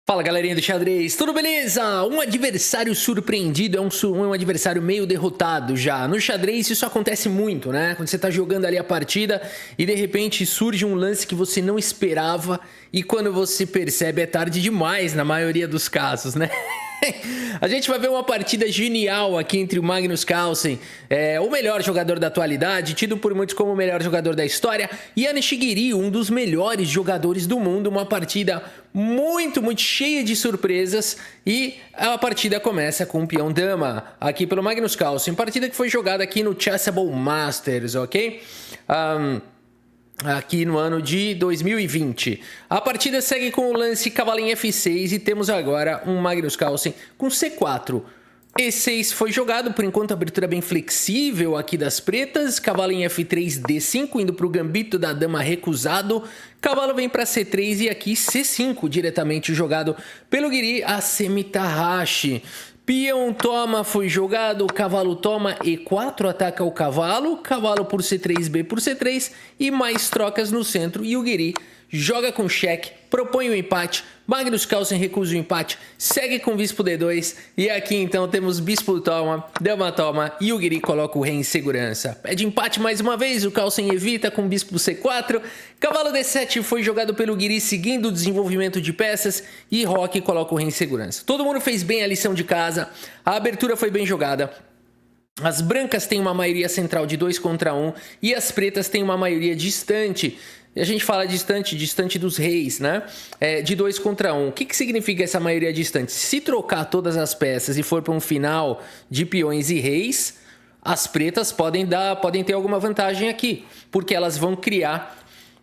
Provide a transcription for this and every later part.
Fala galerinha do xadrez, tudo beleza? Um adversário surpreendido é um adversário meio derrotado já. No xadrez isso acontece muito, né? Quando você tá jogando ali a partida e de repente surge um lance que você não esperava e quando você percebe é tarde demais na maioria dos casos, né? A gente vai ver uma partida genial aqui entre o Magnus Carlsen, o melhor jogador da atualidade, tido por muitos como o melhor jogador da história, e Yanis Shigiri, um dos melhores jogadores do mundo. Uma partida muito cheia de surpresas e a partida começa com o peão dama aqui pelo Magnus Carlsen. Partida que foi jogada aqui no Chessable Masters, ok? Aqui no ano de 2020. A partida segue com o lance cavalinho F6 e temos agora um Magnus Carlsen com C4. E6 foi jogado, por enquanto abertura bem flexível aqui das pretas. Cavalinho F3, D5, indo para o gambito da dama recusado. Cavalo vem para C3 e aqui C5 diretamente jogado pelo Giri Asemi Takahashi. Peão toma, foi jogado, cavalo toma, E4 ataca o cavalo, cavalo por C3, B por C3 e mais trocas no centro e o Giri joga com cheque, propõe o empate, Magnus Carlsen recusa o empate, segue com bispo D2 e aqui então temos bispo toma, dama toma e o Giri coloca o rei em segurança. Pede empate mais uma vez, o Carlsen evita com bispo C4, cavalo D7 foi jogado pelo Giri seguindo o desenvolvimento de peças e Roque coloca o rei em segurança. Todo mundo fez bem a lição de casa, a abertura foi bem jogada. As brancas têm uma maioria central de 2 contra 1 e as pretas têm uma maioria distante. E a gente fala distante dos reis, né? De 2 contra 1. O que significa essa maioria distante? Se trocar todas as peças e for para um final de peões e reis, as pretas podem ter alguma vantagem aqui, porque elas vão criar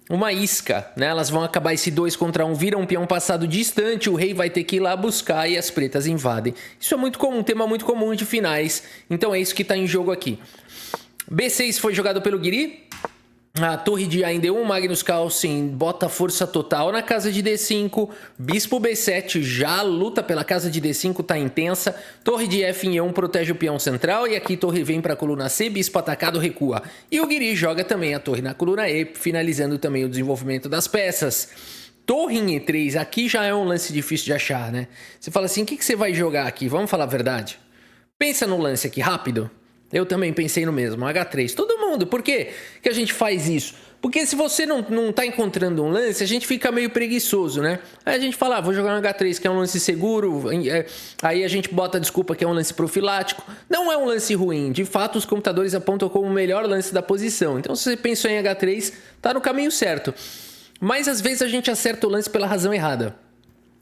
uma isca, né? Elas vão acabar esse 2 contra 1, vira um peão passado distante, o rei vai ter que ir lá buscar e as pretas invadem. Isso é muito comum, um tema muito comum de finais, então é isso que está em jogo aqui. B6 foi jogado pelo Giri. A torre de A em D1, Magnus Carlsen bota força total na casa de D5, bispo B7 já luta pela casa de D5, tá intensa, torre de F em E1 protege o peão central e aqui torre vem para a coluna C, bispo atacado recua. E o Giri joga também a torre na coluna E, finalizando também o desenvolvimento das peças. Torre em E3, aqui já é um lance difícil de achar, né? Você fala assim, o que você vai jogar aqui? Vamos falar a verdade? Pensa no lance aqui, rápido. Eu também pensei no mesmo, H3. Todo mundo, por que a gente faz isso? Porque se você não tá encontrando um lance, a gente fica meio preguiçoso, né? Aí a gente fala, vou jogar no H3, que é um lance seguro. Aí a gente bota a desculpa que é um lance profilático. Não é um lance ruim. De fato, os computadores apontam como o melhor lance da posição. Então, se você pensou em H3, tá no caminho certo. Mas às vezes a gente acerta o lance pela razão errada.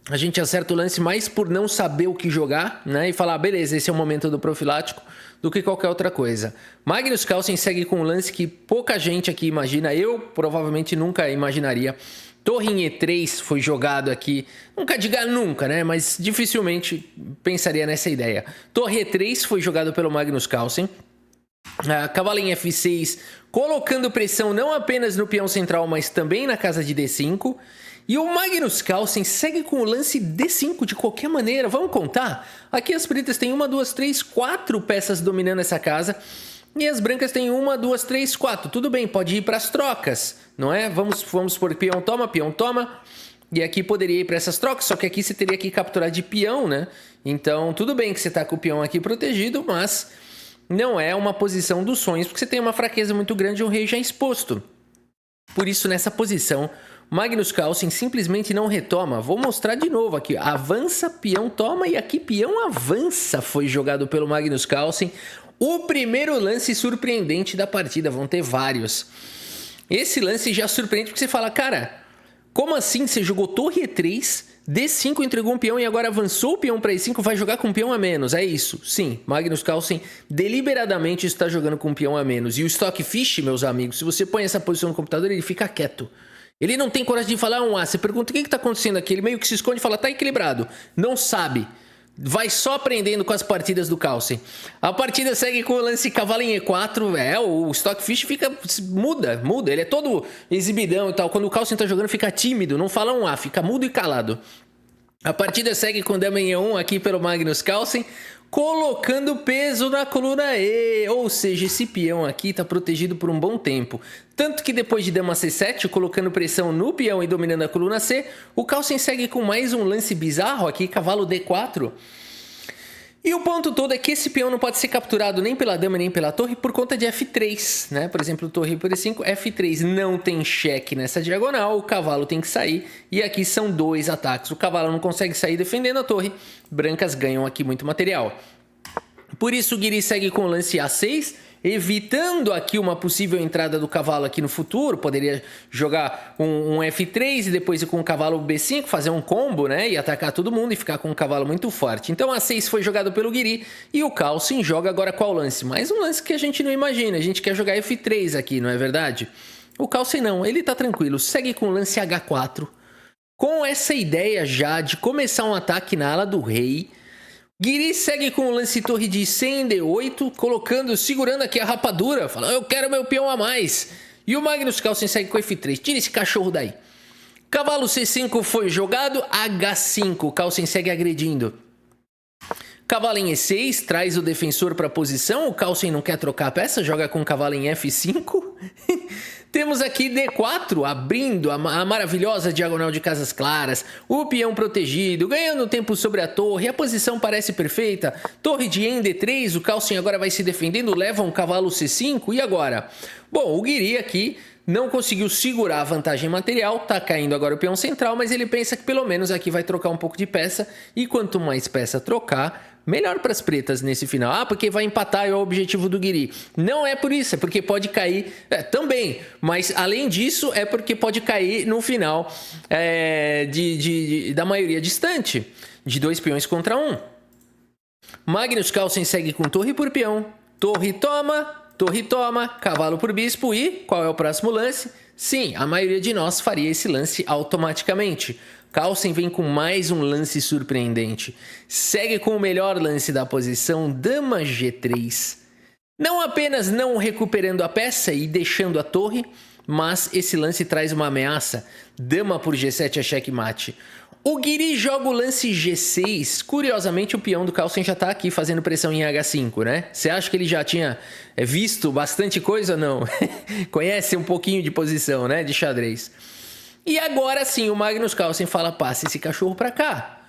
A gente acerta o lance mais por não saber o que jogar, né? E falar, beleza, esse é o momento do profilático, do que qualquer outra coisa. Magnus Carlsen segue com um lance que pouca gente aqui imagina. Eu provavelmente nunca imaginaria. Torre em E3 foi jogado aqui. Nunca diga nunca, né? Mas dificilmente pensaria nessa ideia. Torre E3 foi jogado pelo Magnus Carlsen. Cavalo em F6, colocando pressão não apenas no peão central, mas também na casa de D5. E o Magnus Carlsen segue com o lance D5 de qualquer maneira. Vamos contar? Aqui as pretas têm 1, 2, 3, 4 peças dominando essa casa. E as brancas têm 1, 2, 3, 4. Tudo bem, pode ir para as trocas, não é? Vamos por peão toma. E aqui poderia ir para essas trocas, só que aqui você teria que capturar de peão, né? Então, tudo bem que você está com o peão aqui protegido, mas não é uma posição dos sonhos, porque você tem uma fraqueza muito grande e um rei já exposto. Por isso, nessa posição, Magnus Carlsen simplesmente não retoma. Vou mostrar de novo aqui. Avança, peão toma e aqui peão avança. Foi jogado pelo Magnus Carlsen. O primeiro lance surpreendente da partida. Vão ter vários. Esse lance já surpreende porque você fala, cara, como assim você jogou torre E3, D5 entregou um peão e agora avançou o peão para E5, vai jogar com um peão a menos. É isso. Sim, Magnus Carlsen deliberadamente está jogando com um peão a menos. E o Stockfish, meus amigos, se você põe essa posição no computador, ele fica quieto. Ele não tem coragem de falar um A. Você pergunta o que está acontecendo aqui. Ele meio que se esconde e fala, tá equilibrado. Não sabe. Vai só aprendendo com as partidas do Carlsen. A partida segue com o lance cavalo em E4. O Stockfish muda. Ele é todo exibidão e tal. Quando o Carlsen tá jogando, fica tímido. Não fala um A, fica mudo e calado. A partida segue com dama em E1 aqui pelo Magnus Carlsen. colocando peso na coluna E, ou seja, esse peão aqui está protegido por um bom tempo. Tanto que depois de dama C7, colocando pressão no peão e dominando a coluna C, o Carlsen segue com mais um lance bizarro aqui, cavalo D4. E o ponto todo é que esse peão não pode ser capturado nem pela dama nem pela torre por conta de F3, né? Por exemplo, torre por E5, F3 não tem cheque nessa diagonal, o cavalo tem que sair e aqui são 2 ataques. O cavalo não consegue sair defendendo a torre, brancas ganham aqui muito material. Por isso o Guiri segue com o lance A6, evitando aqui uma possível entrada do cavalo aqui no futuro. Poderia jogar um F3 e depois ir com o cavalo B5, fazer um combo, né? E atacar todo mundo e ficar com um cavalo muito forte. Então A6 foi jogado pelo Guiri e o Carlsen joga agora qual lance? Mais um lance que a gente não imagina. A gente quer jogar F3 aqui, não é verdade? O Carlsen não, ele tá tranquilo. Segue com o lance H4. Com essa ideia já de começar um ataque na ala do rei, Guiri segue com o lance torre de C em D8, segurando aqui a rapadura, falando, eu quero meu peão a mais. E o Magnus Carlsen segue com F3, tira esse cachorro daí. Cavalo C5 foi jogado, H5, Carlsen segue agredindo. Cavalo em E6, traz o defensor para a posição, o Carlsen não quer trocar a peça, joga com o cavalo em F5. Temos aqui D4, abrindo a maravilhosa diagonal de casas claras, o peão protegido, ganhando tempo sobre a torre, a posição parece perfeita, torre de em D3, o Carlsen agora vai se defendendo, leva um cavalo C5, e agora? Bom, o Guiri aqui não conseguiu segurar a vantagem material, tá caindo agora o peão central, mas ele pensa que pelo menos aqui vai trocar um pouco de peça, e quanto mais peça trocar, melhor para as pretas nesse final. Ah, porque vai empatar, é o objetivo do Guiri. Não é por isso, é porque pode cair também. Mas além disso, é porque pode cair no final da maioria distante. De 2 peões contra 1. Magnus Carlsen segue com torre por peão. Torre toma, cavalo por bispo. E qual é o próximo lance? Sim, a maioria de nós faria esse lance automaticamente. Carlsen vem com mais um lance surpreendente. Segue com o melhor lance da posição, dama G3. Não apenas não recuperando a peça e deixando a torre, mas esse lance traz uma ameaça. Dama por G7 é checkmate. O Guiri joga o lance G6. Curiosamente, o peão do Carlsen já está aqui fazendo pressão em H5, né? Você acha que ele já tinha visto bastante coisa ou não? Conhece um pouquinho de posição, né? De xadrez. E agora sim, o Magnus Carlsen fala, passa esse cachorro pra cá.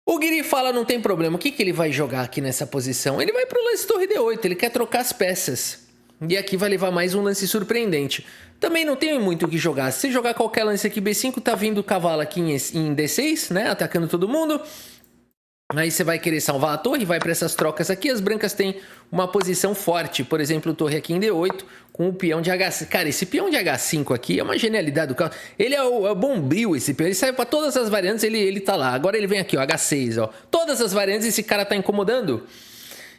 O Guiri fala, não tem problema, o que ele vai jogar aqui nessa posição? Ele vai pro lance torre D8, ele quer trocar as peças. E aqui vai levar mais um lance surpreendente. Também não tem muito o que jogar. Se jogar qualquer lance aqui B5, tá vindo o cavalo aqui em D6, né? Atacando todo mundo. Aí você vai querer salvar a torre, vai para essas trocas aqui. As brancas têm uma posição forte. Por exemplo, torre aqui em D8 com o peão de H5. Cara, esse peão de H5 aqui é uma genialidade do Carlsen. Ele é o bombril, esse peão. Ele sai para todas as variantes, ele tá lá. Agora ele vem aqui, ó, H6, ó. Todas as variantes esse cara tá incomodando.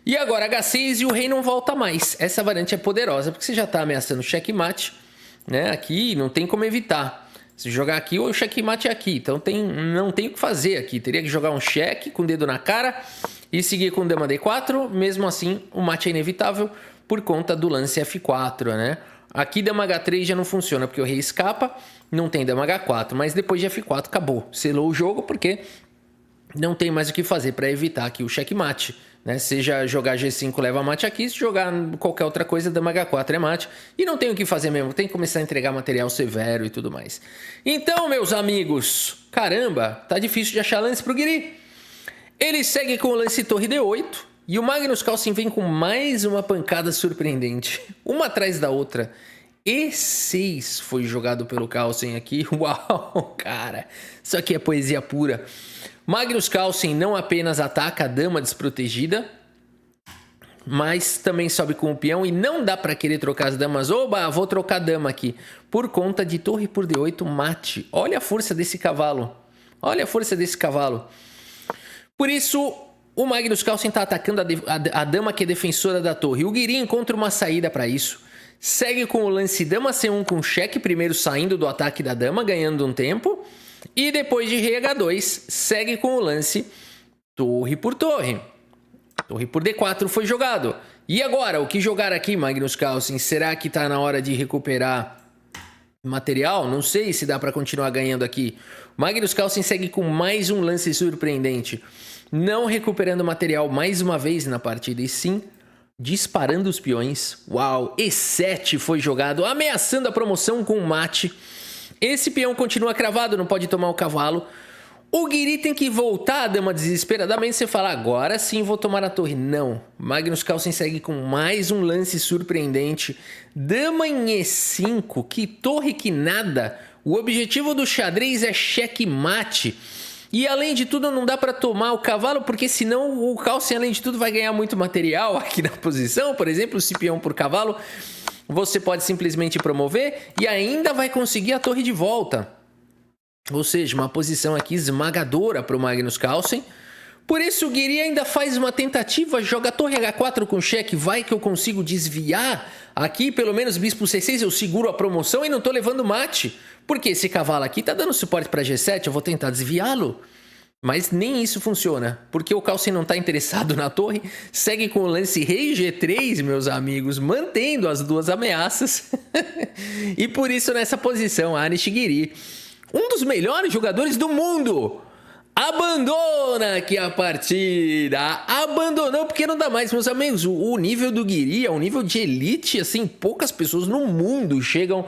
E agora H6 e o rei não volta mais. Essa variante é poderosa, porque você já tá ameaçando checkmate, né? Aqui não tem como evitar. Se jogar aqui, o checkmate é aqui. Então não tem o que fazer aqui. Teria que jogar um cheque com o dedo na cara e seguir com dama D4. Mesmo assim, o mate é inevitável por conta do lance F4, né? Aqui dama H3 já não funciona, porque o rei escapa. Não tem dama H4, mas depois de F4 acabou. Selou o jogo, porque não tem mais o que fazer para evitar aqui o checkmate, né? Seja jogar G5 leva mate aqui, se jogar qualquer outra coisa, dama H4 é mate. E não tem o que fazer mesmo, tem que começar a entregar material severo e tudo mais. Então, meus amigos, caramba, tá difícil de achar lance pro Guiri. Ele segue com o lance torre D8 e o Magnus Carlsen vem com mais uma pancada surpreendente, uma atrás da outra. E6 foi jogado pelo Carlsen aqui. Uau, cara, isso aqui é poesia pura. Magnus Carlsen não apenas ataca a dama desprotegida, mas também sobe com o peão e não dá para querer trocar as damas. Oba, vou trocar a dama aqui. Por conta de torre por D8 mate. Olha a força desse cavalo. Olha a força desse cavalo. Por isso, o Magnus Carlsen está atacando a dama que é defensora da torre. O Guiri encontra uma saída para isso. Segue com o lance dama C1 com cheque, primeiro saindo do ataque da dama, ganhando um tempo. E depois de rei H2, segue com o lance torre por torre. Torre por D4 foi jogado. E agora, o que jogar aqui, Magnus Carlsen? Será que está na hora de recuperar material? Não sei se dá para continuar ganhando aqui. Magnus Carlsen segue com mais um lance surpreendente. não recuperando material mais uma vez na partida, e sim disparando os peões. Uau, E7 foi jogado, ameaçando a promoção com o mate. Esse peão continua cravado, não pode tomar o cavalo. O Guiri tem que voltar a dama desesperadamente. Você fala, agora sim vou tomar a torre. Não, Magnus Carlsen segue com mais um lance surpreendente. Dama em E5, que torre que nada. O objetivo do xadrez é checkmate. E além de tudo não dá para tomar o cavalo, porque senão o Carlsen além de tudo vai ganhar muito material aqui na posição. Por exemplo, se peão por cavalo, você pode simplesmente promover e ainda vai conseguir a torre de volta. Ou seja, uma posição aqui esmagadora para o Magnus Carlsen. Por isso o Guiri ainda faz uma tentativa, joga a torre H4 com cheque, vai que eu consigo desviar aqui, pelo menos bispo C6, eu seguro a promoção e não tô levando mate. Porque esse cavalo aqui tá dando suporte para G7, eu vou tentar desviá-lo. Mas nem isso funciona, porque o Carlsen não está interessado na torre, segue com o lance rei G3, meus amigos, mantendo as duas ameaças. E por isso nessa posição, Anish Guiri, um dos melhores jogadores do mundo, abandona aqui a partida. Abandonou porque não dá mais, meus amigos. O nível do Guiri é um nível de elite, assim, poucas pessoas no mundo chegam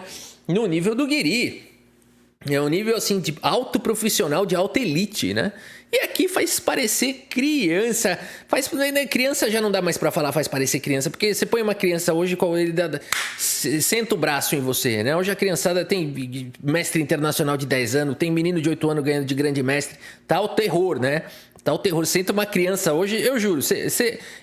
no nível do Guiri. É um nível, assim, de alto profissional, de alta elite, né? E aqui faz parecer criança. Criança já não dá mais pra falar, faz parecer criança. Porque você põe uma criança hoje, ele senta o braço em você, né? Hoje a criançada tem mestre internacional de 10 anos, tem menino de 8 anos ganhando de grande mestre. Tá o terror, né? Tá o terror. Senta uma criança hoje, eu juro,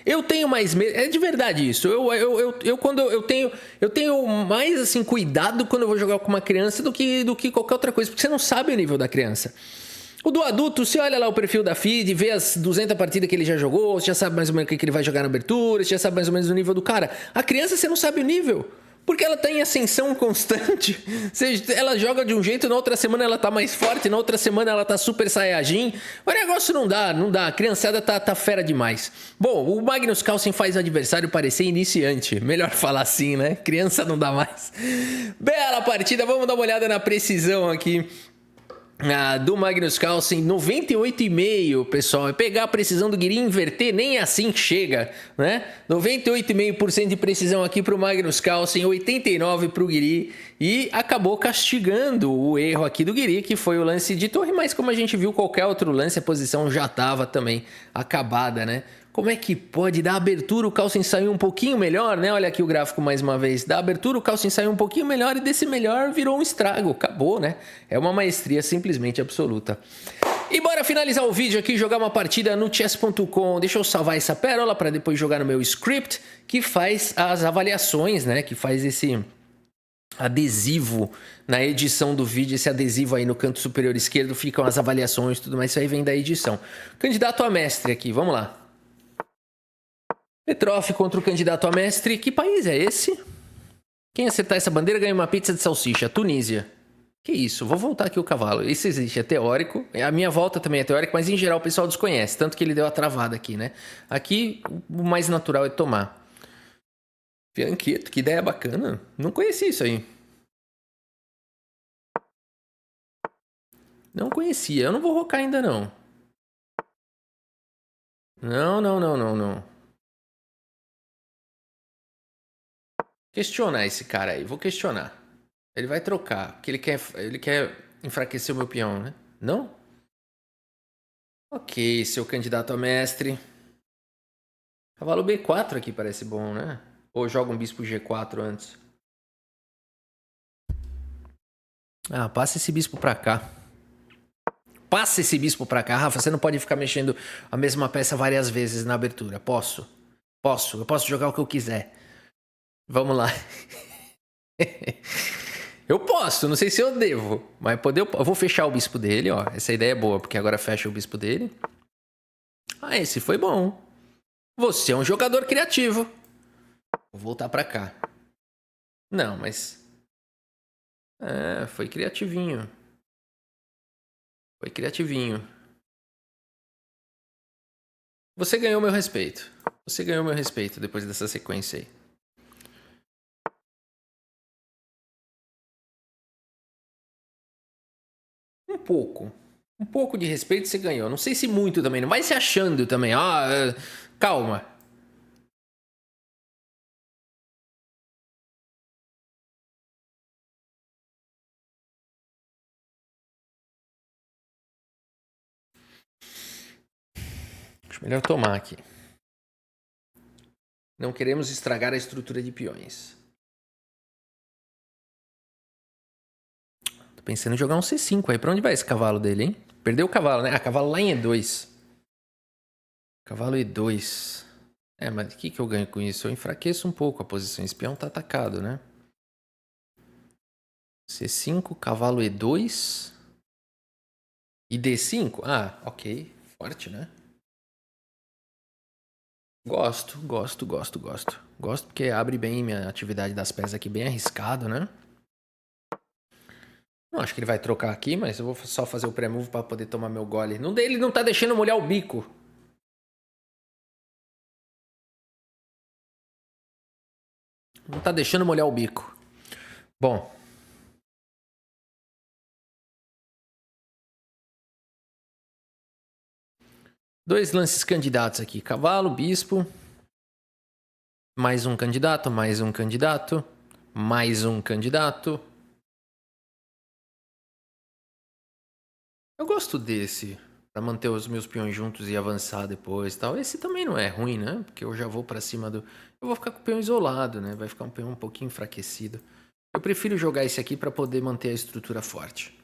eu tenho mais medo. É de verdade isso. Eu tenho mais assim cuidado quando eu vou jogar com uma criança do que qualquer outra coisa, porque você não sabe o nível da criança. O do adulto, você olha lá o perfil da feed, vê as 200 partidas que ele já jogou, você já sabe mais ou menos o que ele vai jogar na abertura, você já sabe mais ou menos o nível do cara. A criança você não sabe o nível, porque ela tá em ascensão constante. Ela joga de um jeito, na outra semana ela tá mais forte, na outra semana ela tá super saiyajin. O negócio não dá. A criançada tá fera demais. Bom, o Magnus Carlsen faz o adversário parecer iniciante. Melhor falar assim, né? Criança não dá mais. Bela partida, vamos dar uma olhada na precisão aqui. Do Magnus Carlsen, 98,5, pessoal. É pegar a precisão do Guiri e inverter, nem assim chega, né? 98,5% de precisão aqui pro Magnus Carlsen, 89% pro Guiri, e acabou castigando o erro aqui do Guiri, que foi o lance de torre, mas como a gente viu, qualquer outro lance, a posição já estava também acabada, né? Como é que pode? Da abertura o Carlsen saiu um pouquinho melhor, né? Olha aqui o gráfico mais uma vez. Da abertura o Carlsen saiu um pouquinho melhor e desse melhor virou um estrago. Acabou, né? É uma maestria simplesmente absoluta. E bora finalizar o vídeo aqui, jogar uma partida no chess.com. Deixa eu salvar essa pérola para depois jogar no meu script, que faz as avaliações, né? Que faz esse adesivo na edição do vídeo, esse adesivo aí no canto superior esquerdo, ficam as avaliações e tudo mais. Isso aí vem da edição. Candidato a mestre aqui, vamos lá. Petrov contra o candidato a mestre. Que país é esse? Quem acertar essa bandeira ganha uma pizza de salsicha. Tunísia. Que isso? Vou voltar aqui o cavalo. Isso existe, é teórico. A minha volta também é teórica, mas em geral o pessoal desconhece. Tanto que ele deu a travada aqui, né? Aqui o mais natural é tomar. Fianqueto, que ideia bacana. Não conheci isso aí. Não conhecia. Eu não vou rocar ainda não. Não. Questionar esse cara aí. Vou questionar. Ele vai trocar, porque ele quer enfraquecer o meu peão, né? Não? Ok, seu candidato a mestre. Cavalo B4 aqui parece bom, né? Ou joga um bispo G4 antes. Ah, passa esse bispo pra cá. Passa esse bispo pra cá. Rafa, você não pode ficar mexendo a mesma peça várias vezes na abertura. Posso. Eu posso jogar o que eu quiser. Vamos lá. Eu posso, não sei se eu devo, mas eu vou fechar o bispo dele, ó. Essa ideia é boa, porque agora fecha o bispo dele. Ah, esse foi bom. Você é um jogador criativo. Vou voltar pra cá. Não, mas... foi criativinho. Foi criativinho. Você ganhou meu respeito. Você ganhou meu respeito depois dessa sequência aí. Um pouco. Um pouco de respeito você ganhou. Não sei se muito também. Não vai se achando também. Calma. Acho melhor tomar aqui. Não queremos estragar a estrutura de peões. Tô pensando em jogar um C5 aí. Pra onde vai esse cavalo dele, hein? Perdeu o cavalo, né? Ah, cavalo lá em E2. Cavalo E2. Mas o que eu ganho com isso? Eu enfraqueço um pouco a posição. Esse peão tá atacado, né? C5, cavalo E2. E D5? Ah, ok. Forte, né? Gosto. Gosto porque abre bem minha atividade das peças aqui, bem arriscado, né? Não acho que ele vai trocar aqui, mas eu vou só fazer o pré-move pra poder tomar meu gole. Ele não tá deixando molhar o bico. Não tá deixando molhar o bico. Bom. Dois lances candidatos aqui. Cavalo, bispo. Mais um candidato, mais um candidato. Mais um candidato. Eu gosto desse. Pra manter os meus peões juntos e avançar depois e tal. Esse também não é ruim, né? Porque eu já vou pra cima do... Eu vou ficar com o peão isolado, né? Vai ficar um peão um pouquinho enfraquecido. Eu prefiro jogar esse aqui pra poder manter a estrutura forte.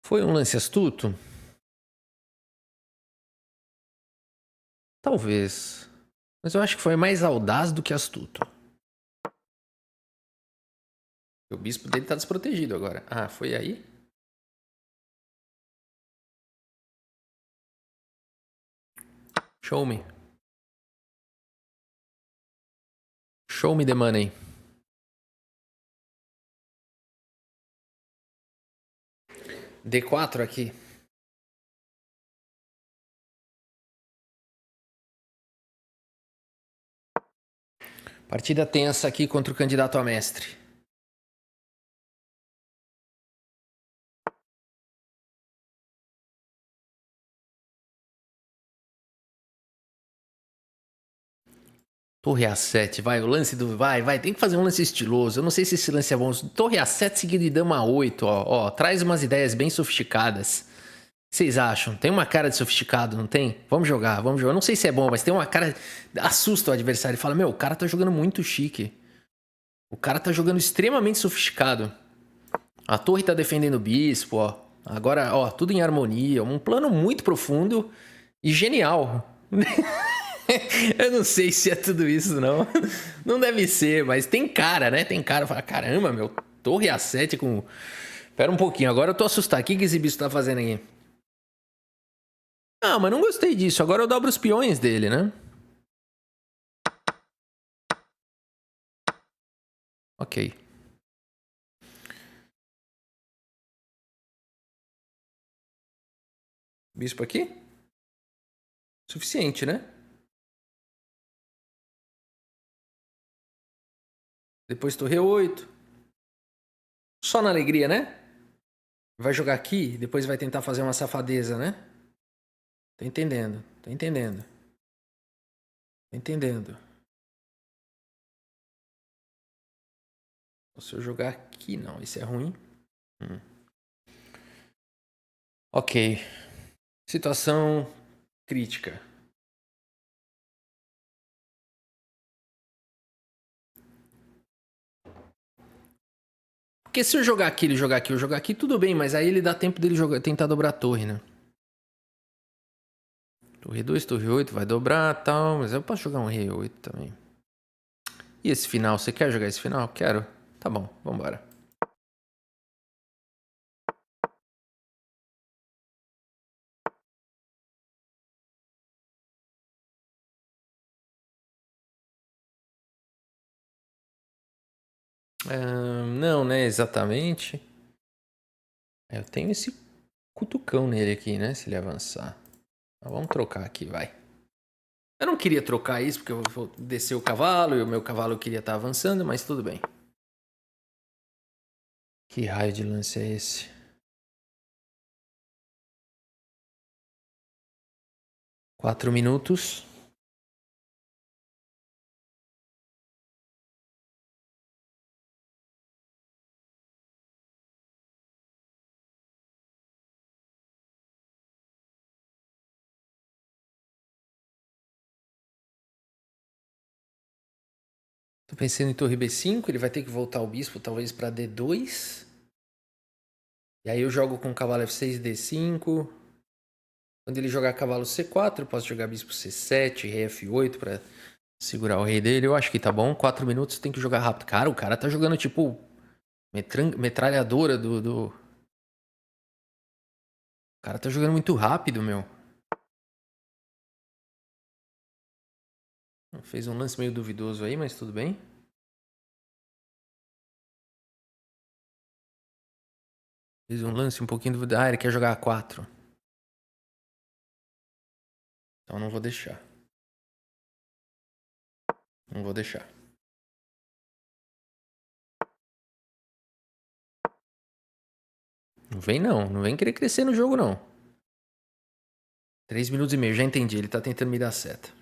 Foi um lance astuto? Talvez. Mas eu acho que foi mais audaz do que astuto. O bispo dele tá desprotegido agora. Ah, foi aí? Show me. Show me the money. D4 aqui. Partida tensa aqui contra o candidato a mestre. Torre A7, vai, o lance do... Vai, tem que fazer um lance estiloso. Eu não sei se esse lance é bom. Torre A7 seguido de dama A8, ó. Traz umas ideias bem sofisticadas. O que vocês acham? Tem uma cara de sofisticado, não tem? Vamos jogar. Eu não sei se é bom, mas tem uma cara... Assusta o adversário e fala, meu, o cara tá jogando muito chique. O cara tá jogando extremamente sofisticado. A torre tá defendendo o bispo, ó. Agora, ó, tudo em harmonia. Um plano muito profundo e genial. Eu não sei se é tudo isso, não. Não deve ser, mas tem cara, né? Tem cara. Fala, caramba, meu, torre A7 com... Pera um pouquinho, agora eu tô assustado. O que esse bicho tá fazendo aí? Ah, mas não gostei disso. Agora eu dobro os peões dele, né? Ok. Bispo aqui? Suficiente, né? Depois torre 8. Só na alegria, né? Vai jogar aqui, depois vai tentar fazer uma safadeza, né? Tô entendendo, tô entendendo. Tô entendendo. Se eu jogar aqui, não. Isso é ruim. Ok. Situação crítica. Porque se eu jogar aqui, ele jogar aqui, eu jogar aqui, tudo bem, mas aí ele dá tempo dele jogar, tentar dobrar a torre, né? Torre 2, torre 8, vai dobrar e tal, mas eu posso jogar um rei 8 também. E esse final, você quer jogar esse final? Quero. Tá bom, vambora. Não, né, exatamente. Eu tenho esse cutucão nele aqui, né, se ele avançar. Mas vamos trocar aqui, vai. Eu não queria trocar isso, porque eu vou descer o cavalo e o meu cavalo queria estar avançando, mas tudo bem. Que raio de lance é esse? Quatro minutos. Tô pensando em torre B5, ele vai ter que voltar o bispo talvez para D2. E aí eu jogo com cavalo F6, D5. Quando ele jogar cavalo C4, eu posso jogar bispo C7, rei F8 para segurar o rei dele. Eu acho que tá bom. 4 minutos tem que jogar rápido. Cara, o cara tá jogando tipo metralhadora do... O cara tá jogando muito rápido, meu. Fez um lance meio duvidoso aí, mas tudo bem. Fez um lance um pouquinho duvidoso. Ah, ele quer jogar A4. Então não vou deixar. Não vou deixar. Não vem não. Não vem querer crescer no jogo não. 3 minutos e meio. Já entendi. Ele tá tentando me dar seta.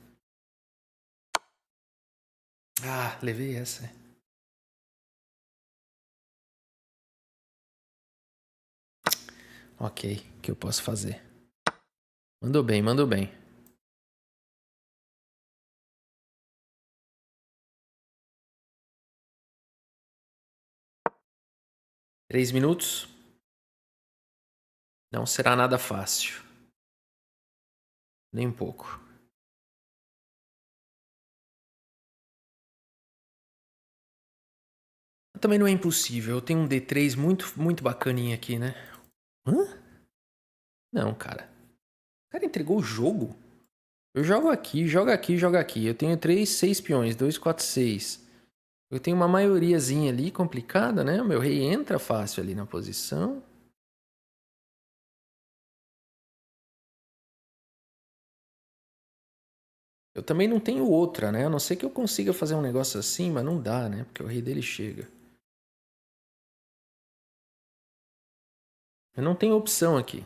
Ah, levei essa. Ok. O que eu posso fazer? Mandou bem, mandou bem. Três minutos. Não será nada fácil. Nem um pouco. Também não é impossível. Eu tenho um D3 muito bacaninha aqui, né? Hã? Não, cara. O cara entregou o jogo? Eu jogo aqui, jogo aqui, jogo aqui. Eu tenho 3, 6 peões. 2, 4, 6. Eu tenho uma maioriazinha ali complicada, né? O meu rei entra fácil ali na posição. Eu também não tenho outra, né? A não ser que eu consiga fazer um negócio assim, mas não dá, né? Porque o rei dele chega. Eu não tenho opção aqui.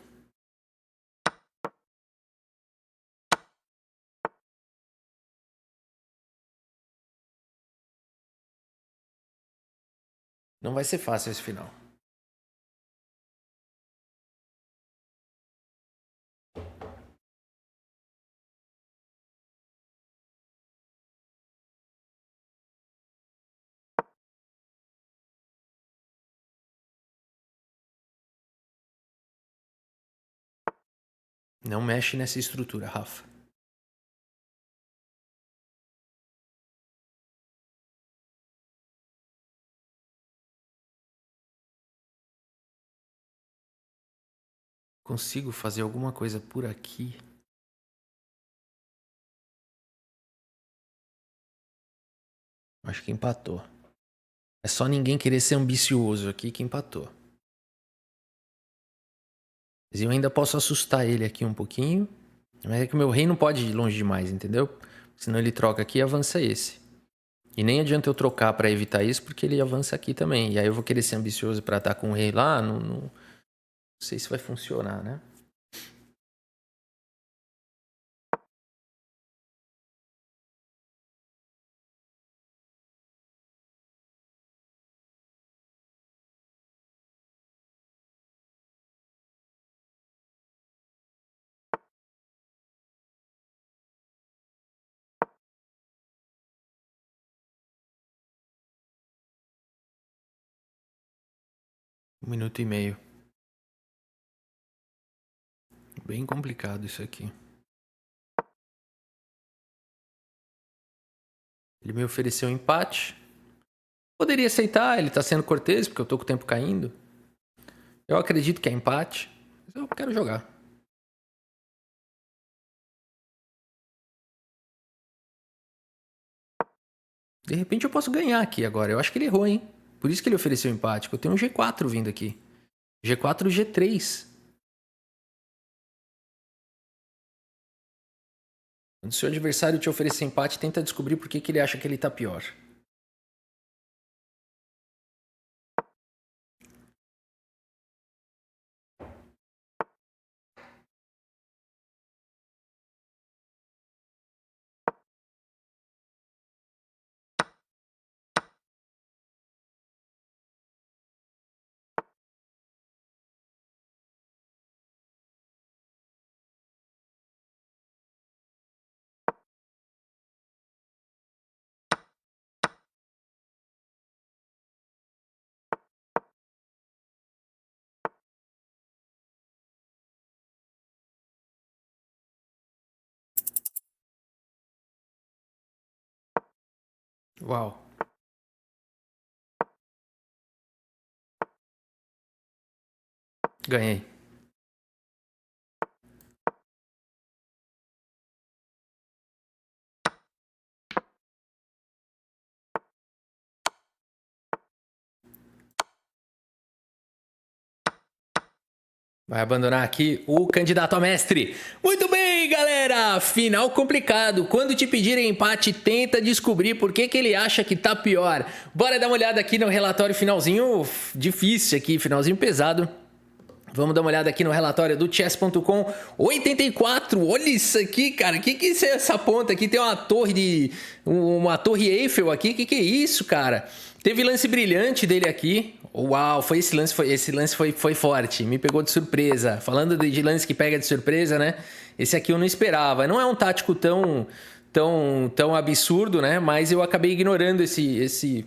Não vai ser fácil esse final. Não mexe nessa estrutura, Rafa. Consigo fazer alguma coisa por aqui? Acho que empatou. É só ninguém querer ser ambicioso aqui que empatou. Mas eu ainda posso assustar ele aqui um pouquinho. Mas é que o meu rei não pode ir longe demais, entendeu? Senão ele troca aqui e avança esse. E nem adianta eu trocar pra evitar isso, porque ele avança aqui também. E aí eu vou querer ser ambicioso pra estar com o rei lá. Não sei se vai funcionar, né? Um minuto e meio. Bem complicado isso aqui. Ele me ofereceu um empate. Poderia aceitar, ele tá sendo cortês, porque eu tô com o tempo caindo. Eu acredito que é empate, mas eu quero jogar. De repente eu posso ganhar aqui agora. Eu acho que ele errou, hein? Por isso que ele ofereceu empate, porque eu tenho um G4 vindo aqui. G4 e G3. Quando o seu adversário te oferecer empate, tenta descobrir por que ele acha que ele tá pior. Uau. Ganhei. Vai abandonar aqui o candidato a mestre. Muito bem, galera! Final complicado. Quando te pedirem empate, tenta descobrir por que ele acha que tá pior. Bora dar uma olhada aqui no relatório finalzinho difícil aqui, finalzinho pesado. Vamos dar uma olhada aqui no relatório do chess.com. 84, olha isso aqui, cara. O que é essa ponta aqui? Tem uma torre Eiffel aqui. Que é isso, cara? Teve lance brilhante dele aqui. Uau, esse lance foi forte. Me pegou de surpresa. Falando de lance que pega de surpresa, né? Esse aqui eu não esperava. Não é um tático tão absurdo, né? Mas eu acabei ignorando esse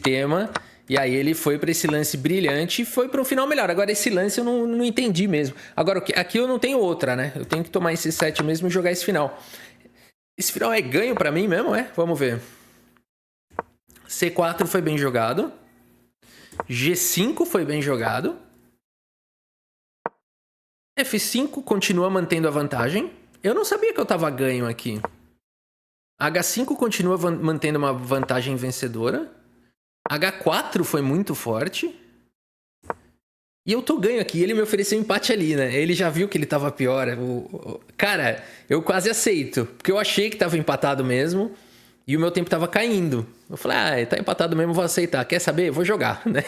tema. E aí ele foi para esse lance brilhante e foi para um final melhor. Agora esse lance eu não entendi mesmo. Agora aqui eu não tenho outra, né? Eu tenho que tomar esse set mesmo e jogar esse final. Esse final é ganho para mim mesmo, é? Vamos ver. C4 foi bem jogado. G5 foi bem jogado. F5 continua mantendo a vantagem. Eu não sabia que eu tava ganho aqui. H5 continua mantendo uma vantagem vencedora. H4 foi muito forte. E eu tô ganho aqui. Ele me ofereceu um empate ali, né? Ele já viu que ele tava pior. Cara, eu quase aceito. Porque eu achei que tava empatado mesmo. E o meu tempo tava caindo. Eu falei, tá empatado mesmo, vou aceitar. Quer saber? Vou jogar, né?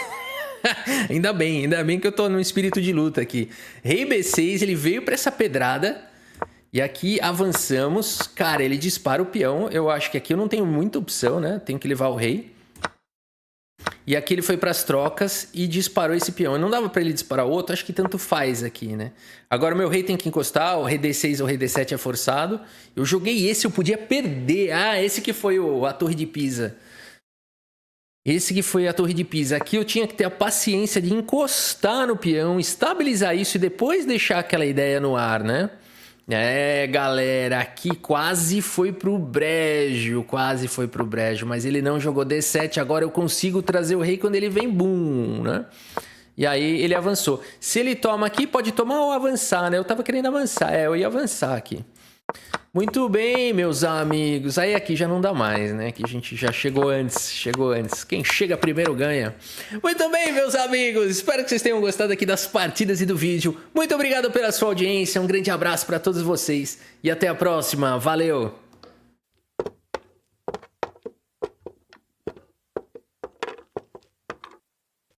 ainda bem que eu tô num espírito de luta aqui. Rei B6, ele veio pra essa pedrada. E aqui avançamos. Cara, ele dispara o peão. Eu acho que aqui eu não tenho muita opção, né? Tenho que levar o rei. E aqui ele foi para as trocas e disparou esse peão. Não dava para ele disparar outro, acho que tanto faz aqui, né? Agora o meu rei tem que encostar, o rei D6 ou o rei D7 é forçado. Eu joguei esse, eu podia perder. Ah, esse que foi a torre de Pisa. Esse que foi a torre de Pisa. Aqui eu tinha que ter a paciência de encostar no peão, estabilizar isso e depois deixar aquela ideia no ar, né? É, galera, aqui quase foi pro brejo, mas ele não jogou D7, agora eu consigo trazer o rei quando ele vem boom, né? E aí ele avançou. Se ele toma aqui, pode tomar ou avançar, né? Eu tava querendo avançar, eu ia avançar aqui. Muito bem, meus amigos. Aí aqui já não dá mais, né? Que a gente já chegou antes. Quem chega primeiro ganha. Muito bem, meus amigos. Espero que vocês tenham gostado aqui das partidas e do vídeo. Muito obrigado pela sua audiência. Um grande abraço para todos vocês. E até a próxima. Valeu!